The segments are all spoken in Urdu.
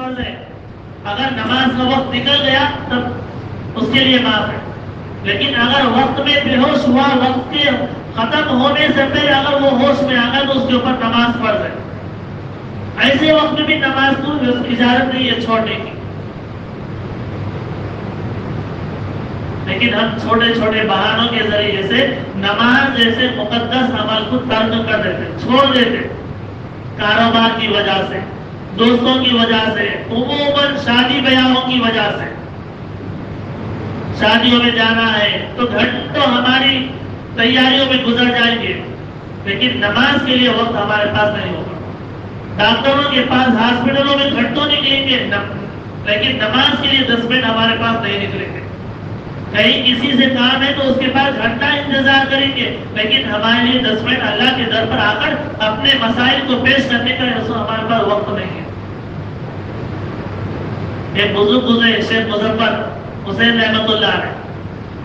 فرض ہے. اگر نماز کا وقت نکل گیا تب اس کے لیے معاف ہے. لیکن اگر وقت میں بے ہوش ہوا, وقت کے ختم ہونے سے پہلے اگر وہ ہوش میں آ گیا تو اس کے اوپر نماز فرض ہے. ایسے وقت میں بھی نماز کو اجازت نہیں ہے چھوڑنے کی. لیکن ہم چھوٹے چھوٹے بہانوں کے ذریعے سے نماز جیسے مقدس عمل کو ترک کر دیتے, چھوڑ دیتے. کاروبار کی وجہ سے, دوستوں کی وجہ سے, عموماً شادی بیاہوں کی وجہ سے. شادیوں میں جانا ہے تو گھنٹوں ہماری تیاریوں میں گزر جائیں گے, لیکن نماز کے لیے وقت ہمارے پاس نہیں ہوگا. ڈاکٹروں کے پاس ہاسپٹلوں میں گھنٹوں نکلیں گے, لیکن نماز کے لیے 10 منٹ ہمارے پاس نہیں نکلیں گے. کہیں کسی سے کام ہے تو اس کے پاس گھنٹہ انتظار کریں گے, لیکن ہمارے لیے 10 منٹ اللہ کے در پر آ کر اپنے مسائل کو پیش کرنے کا ہمارے پاس وقت نہیں ہے. ایک بزرگ گزرے شیخ مظفر حسین رحمۃ اللہ علیہ,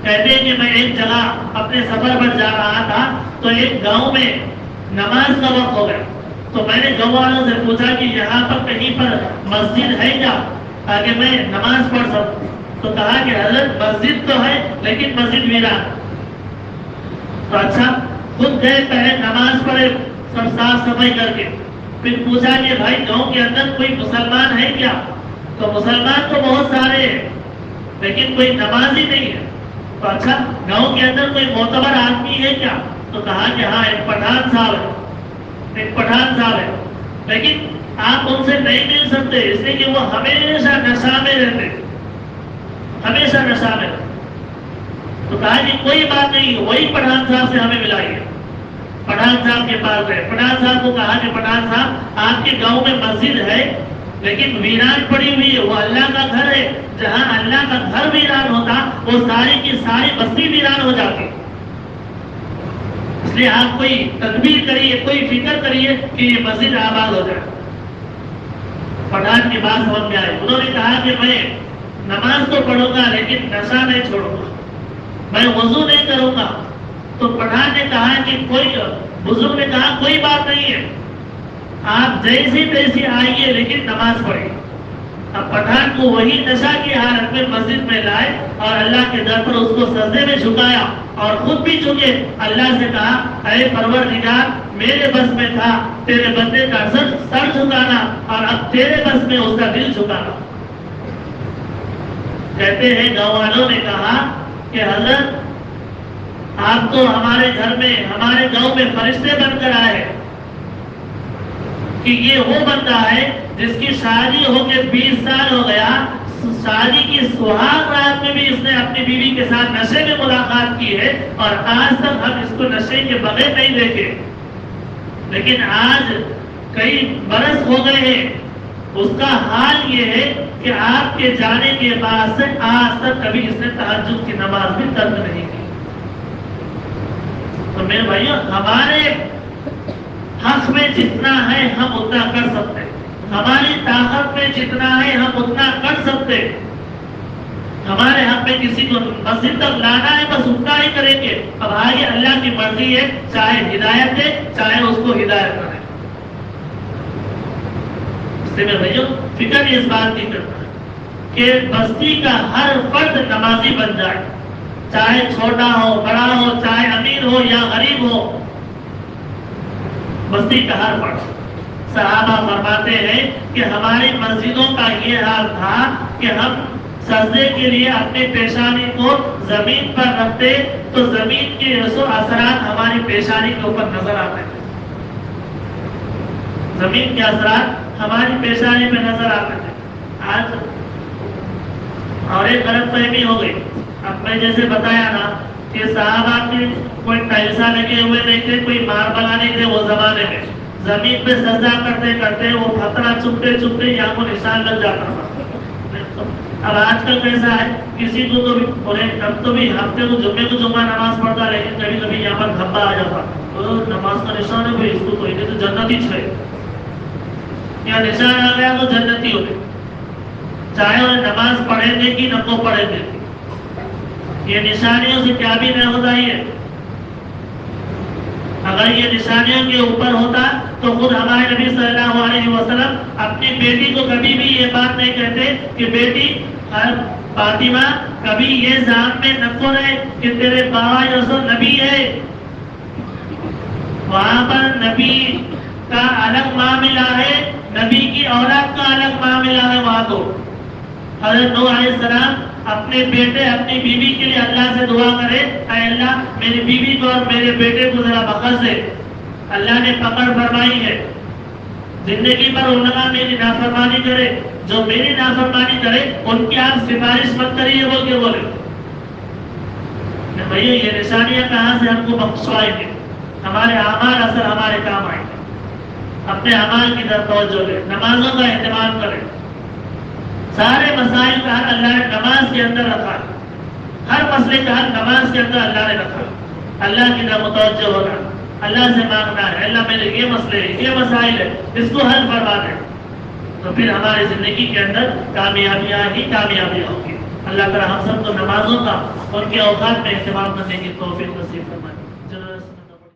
کہتے ہیں کہ میں ایک جگہ اپنے سفر پر جا رہا تھا تو ایک گاؤں میں نماز کا وقت ہو گیا. تو میں نے گاؤں والوں سے پوچھا کہ یہاں پر کہیں پر مسجد ہے کیا تاکہ میں نماز پڑھ سکوں. تو کہا کہ حضرت مسجد تو ہے لیکن مسجد ویران. تو اچھا, خود گئے, پہلے نماز پڑھے سب صاف صفائی کر کے, پھر پوچھا کہ بھائی گاؤں کے اندر کوئی مسلمان ہے کیا؟ تو مسلمان تو بہت سارے ہیں لیکن کوئی نمازی نہیں ہے. تو اچھا, گاؤں کے اندر کوئی معتبر آدمی ہے کیا؟ تو کہا کہ ہاں ایک پٹھان صاحب ہے, لیکن آپ ان سے نہیں مل سکتے اس لیے کہ وہ ہمیشہ نشہ میں رہتے, ہمیشہ نشہ میں. تو کہا کہ کوئی بات نہیں, وہی پٹھان صاحب سے ہمیں ملائیے. پٹھان صاحب کے پاس گئے. پٹھان صاحب کو کہا کہ پٹھان صاحب آپ کے گاؤں میں مسجد ہے لیکن ویران پڑی ہوئی ہے, وہ اللہ کا گھر ہے. جہاں اللہ کا گھر ویران ہوتا وہ ساری کی ساری بستی ویران ہو جاتی. اس لیے آپ کوئی تدبیر کریے, کوئی فکر کریے کہ یہ مسجد آباد ہو جائے. پٹھان کی بات سمجھ میں آئی. انہوں نے کہا کہ میں نماز تو پڑھوں گا لیکن نشہ نہیں چھوڑوں گا, میں وضو نہیں کروں گا. تو پٹھان نے کہا کہ بزرگ نے کہا کوئی بات نہیں ہے, آپ جیسی تیسی آئیے لیکن نماز پڑھیے. اب پٹھان کو وہی نشہ کی حالت میں مسجد میں لائے اور اللہ کے در پر اس کو سجدے میں جھکایا اور خود بھی جھکے. اللہ سے کہا اے پروردگار, میرے بس میں تھا تیرے بندے کا سر جھکانا اور اب تیرے بس میں اس کا دل جھکانا. کہتے ہیں گاؤں والوں نے کہا کہ حضرت آپ تو ہمارے گھر میں, ہمارے گاؤں میں فرشتے بن کر آئے کہ یہ وہ بندہ ہے جس کی شادی ہو کے 20 سال ہو گیا, شادی کی سہاگ رات میں بھی اس نے اپنی بیوی کے ساتھ نشے میں ملاقات کی ہے اور آج تک ہم اس کو نشے کے بغیر نہیں دیکھے. لیکن آج کئی برس ہو گئے ہیں, اس کا حال یہ ہے کہ آپ کے جانے کے بعد سے آج تک کبھی اس نے تہجد کی نماز بھی ترک نہیں کی. تو میرے بھائیوں, ہمارے حق میں جتنا ہے ہم اتنا کر سکتے, ہماری طاقت میں جتنا ہے ہم اتنا کر سکتے. ہمارے حق میں کسی کو مسجد تک لانا ہے بس اتنا ہی کریں گے. اب آگے اللہ کی مرضی ہے, چاہے ہدایت دے چاہے اس کو ہدایت کرے. اس سے میں بھائیوں فکر اس بات کی کرتا ہے کہ بستی کا ہر فرد نمازی بن جائے, چاہے چھوٹا ہو بڑا ہو, چاہے امیر ہو یا غریب ہو. بستی کا ہر فرد. صحابہ فرماتے ہیں کہ ہماری مسجدوں کا یہ حال تھا کہ ہم سجدے کے لیے اپنی پیشانی کو زمین پر رکھتے تو زمین کے اثرات ہماری پیشانی کے اوپر نظر آتے تھے. زمین کے اثرات ہماری پیشانی پہ نظر آتے تھے. آج اور ایک غلط فہمی ہو گئی. اب میں جیسے بتایا نا کہ صحابہ کے کوئی ٹائلسا لگے ہوئے نہیں تھے, کوئی ماربل نہیں تھے. وہ زمانے میں زمین پہ سجدہ کرتے کرتے وہ خطرہ چپتے چپتے یہاں کو نشان لگ جاتا تھا. اب آج کل کیسا ہے, کسی کو تو اب تو بھی ہفتے کو جمعے کو جمعہ نماز پڑھتا, لیکن کبھی کبھی یہاں پر دھبا آ جاتا. تو نماز کا نشان ہے بھائی, اس کو کوئی نہیں تو جنتی چھے, یا نشان آ گیا تو جنتی ہو گئی. چاہے وہ نماز پڑھیں گے کہ نہ کو پڑھیں گے, یہ نشانیوں سے کیا بھی نہ ہوتا ہی ہے. اگر یہ نشانیوں کے اوپر ہوتا تو خود ہمارے نبی صلی اللہ علیہ وسلم اپنی بیٹی کو کبھی بھی یہ بات نہیں کہتے کہ بیٹی فاطمہ کبھی یہ ذہن میں نہ رہے کہ تیرے بابا یوسف نبی ہے. وہاں پر نبی کا الگ معاملہ ہے, نبی کی اولاد کا الگ معاملہ ہے. وہاں تو حضرت نوح علیہ السلام اپنے بیٹے اپنی بیوی کے لیے اللہ سے دعا کرے, اے اللہ میری بیوی کو اور میرے بیٹے کو ذرا بخش دے. اللہ نے پکڑ فرمائی ہے, زندگی پر علماء میری نافرمانی کرے, جو میری نافرمانی کرے ان کی آپ سفارش مت کریے بول کے بولے. بھیا یہ نشانیاں کہاں سے ہم کو بخشوائیں گے؟ ہمارے اعمال اثر ہمارے کام آئیں گے. اپنے اعمال کی طرف توجہ دیں, نمازوں کا اہتمام کریں. سارے مسائل کا حل اللہ نے نماز کے اندر رکھا. ہر مسئلے کا حل نماز کے اندر اللہ نے رکھا. اللہ کی طرف متوجہ ہونا, اللہ سے مانگنا ہے, اللہ میرے یہ مسئلے ہیں, یہ مسائل ہے, اس کو حل فرما دیں, تو پھر ہماری زندگی کے اندر کامیابیاں ہی کامیابیاں ہوں گی. اللہ تعالی ہم سب کو نمازوں کا ان کے اوقات میں اہتمام کرنے کی توفیق نصیب فرمائے.